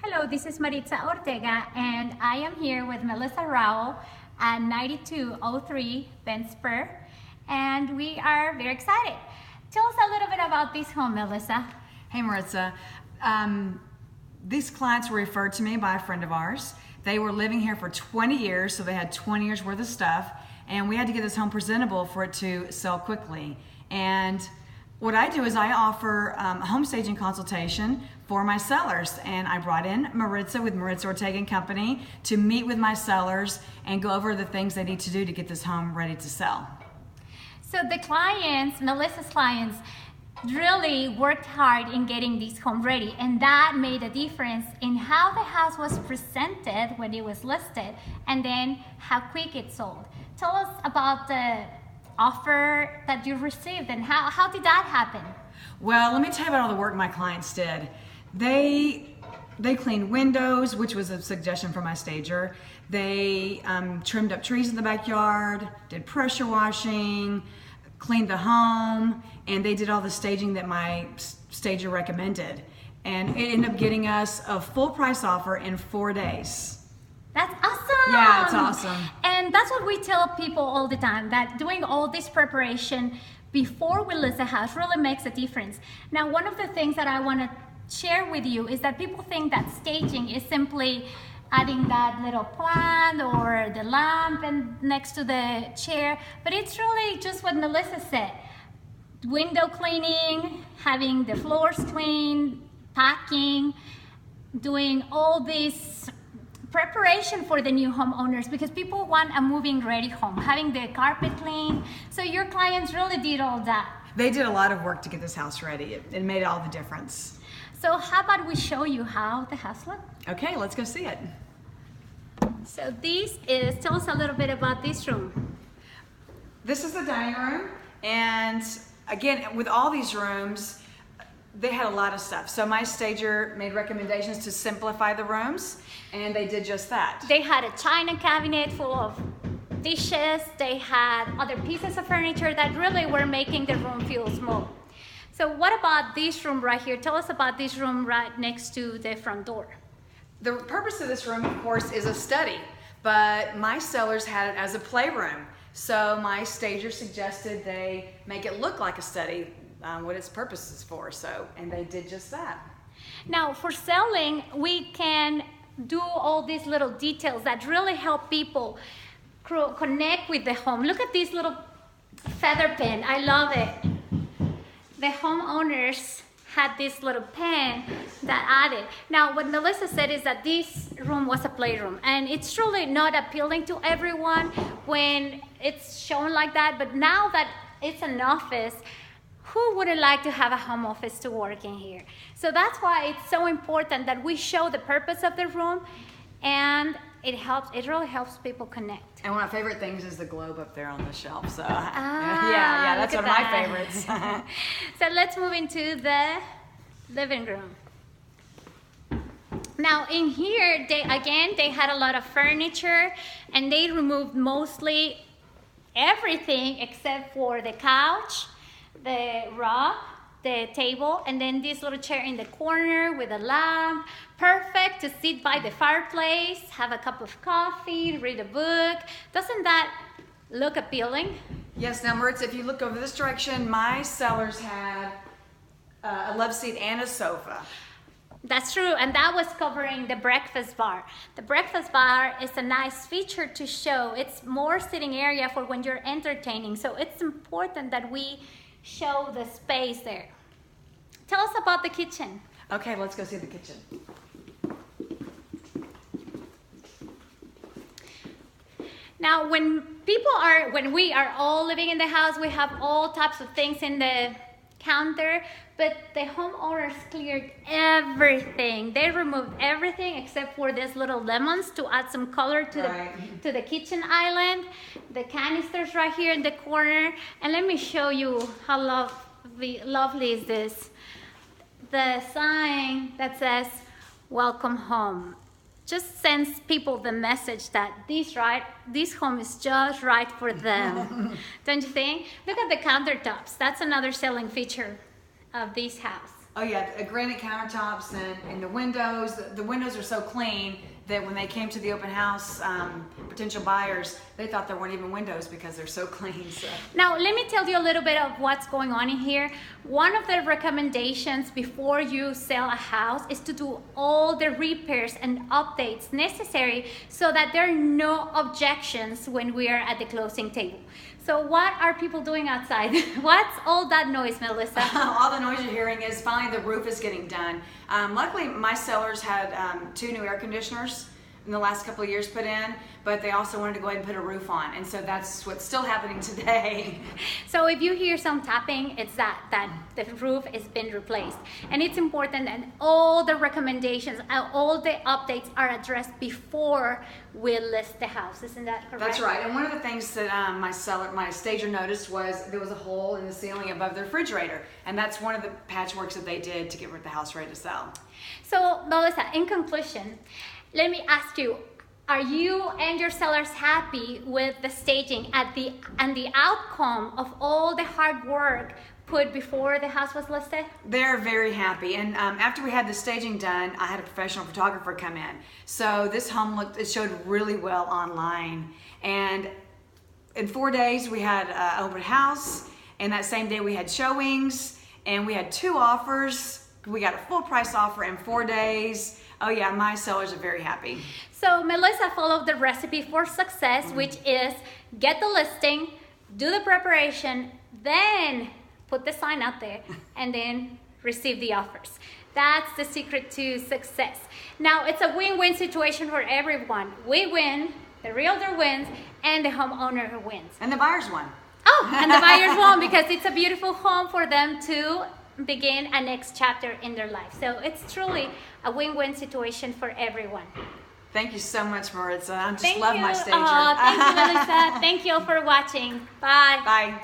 Hello, this is Maritza Ortega, and I am here with Melissa Rowell at 9203 Ben Spur, and we are very excited. Tell us a little bit about this home, Melissa. Hey, Maritza. These clients were referred to me by a friend of ours. They were living here for 20 years, so they had 20 years worth of stuff, and we had to get this home presentable for it to sell quickly. And what I do is I offer a home staging consultation for my sellers, and I brought in Maritza with Maritza Ortega and Company to meet with my sellers and go over the things they need to do to get this home ready to sell. So the clients, Melissa's clients, really worked hard in getting this home ready, and that made a difference in how the house was presented when it was listed and then how quick it sold. Tell us about the offer that you received and how did that happen? Well, let me tell you about all the work my clients did. They cleaned windows, which was a suggestion from my stager. They trimmed up trees in the backyard, did pressure washing, cleaned the home, and they did all the staging that my stager recommended. And it ended up getting us a full price offer in 4 days. That's awesome! Yeah, it's awesome. And that's what we tell people all the time, that doing all this preparation before we list a house really makes a difference. Now, one of the things that I want to share with you is that people think that staging is simply adding that little plant or the lamp and next to the chair, but it's really just what Melissa said. Window cleaning, having the floors cleaned, packing, doing all this preparation for the new homeowners, because people want a moving ready home, having the carpet clean. So your clients really did all that. They did a lot of work to get this house ready. It made all the difference. So how about we show you how the house looked? Okay, let's go see it. So tell us a little bit about this room. This is the dining room, and again, with all these rooms, they had a lot of stuff. So my stager made recommendations to simplify the rooms, and they did just that. They had a china cabinet full of dishes. They had other pieces of furniture that really were making the room feel small. So what about this room right here? Tell us about this room right next to the front door. The purpose of this room, of course, is a study, but my sellers had it as a playroom. So my stager suggested they make it look like a study, what its purpose is for, and they did just that. Now, for selling, we can do all these little details that really help people connect with the home. Look at this little feather pen. I love it. The homeowners had this little pen that added. Now, what Melissa said is that this room was a playroom, and it's truly not appealing to everyone when it's shown like that, but now that it's an office, who wouldn't like to have a home office to work in here? So that's why it's so important that we show the purpose of the room, and it really helps people connect. And one of my favorite things is the globe up there on the shelf. So yeah, that's one of my favorites. So let's move into the living room. Now in here, they had a lot of furniture, and they removed mostly everything except for the couch, the rug, the table, and then this little chair in the corner with a lamp. Perfect to sit by the fireplace, have a cup of coffee, read a book. Doesn't that look appealing? Yes. Now, Maritza, if you look over this direction, my sellers had a love seat and a sofa. That's true, and that was covering the breakfast bar. The breakfast bar is a nice feature to show. It's more sitting area for when you're entertaining, so it's important that we show the space there. Tell us about the kitchen. Okay, let's go see the kitchen. Now, when we are all living in the house, we have all types of things in the counter, but the homeowners cleared everything. They removed everything except for these little lemons to add some color to the kitchen island. The canisters right here in the corner. And let me show you how lovely is this. The sign that says, "Welcome home," just sends people the message that this home is just right for them. Don't you think? Look at the countertops. That's another selling feature of this house. Oh yeah, granite countertops and the windows. The windows are so clean that when they came to the open house, potential buyers, they thought there weren't even windows because they're so clean. So. Now, let me tell you a little bit of what's going on in here. One of the recommendations before you sell a house is to do all the repairs and updates necessary so that there are no objections when we are at the closing table. So what are people doing outside? What's all that noise, Melissa? All the noise you're hearing is finally the roof is getting done. Luckily, my sellers had 2 new air conditioners in the last couple of years put in, but they also wanted to go ahead and put a roof on, and so that's what's still happening today. So if you hear some tapping, it's that the roof has been replaced. And it's important that all the recommendations, all the updates are addressed before we list the house. Isn't that correct? That's right. And one of the things that my stager noticed was there was a hole in the ceiling above the refrigerator, and that's one of the patchworks that they did to get the house ready to sell. So Melissa, in conclusion, let me ask you, are you and your sellers happy with the staging and the outcome of all the hard work put before the house was listed? They're very happy, and after we had the staging done, I had a professional photographer come in. So this home it showed really well online, and in 4 days we had an open house, and that same day we had showings, and we had 2 offers. We got a full price offer in 4 days. Oh yeah, my sellers are very happy. So Melissa followed the recipe for success, which is get the listing, do the preparation, then put the sign out there, and then receive the offers. That's the secret to success. Now, it's a win-win situation for everyone. We win, the realtor wins, and the homeowner wins. And the buyers won. Oh, and the buyers won because it's a beautiful home for them to begin a next chapter in their life. So it's truly a win-win situation for everyone. Thank you so much, Maritza. I just love my stager. Thank you, Melissa. Thank you all for watching. Bye. Bye.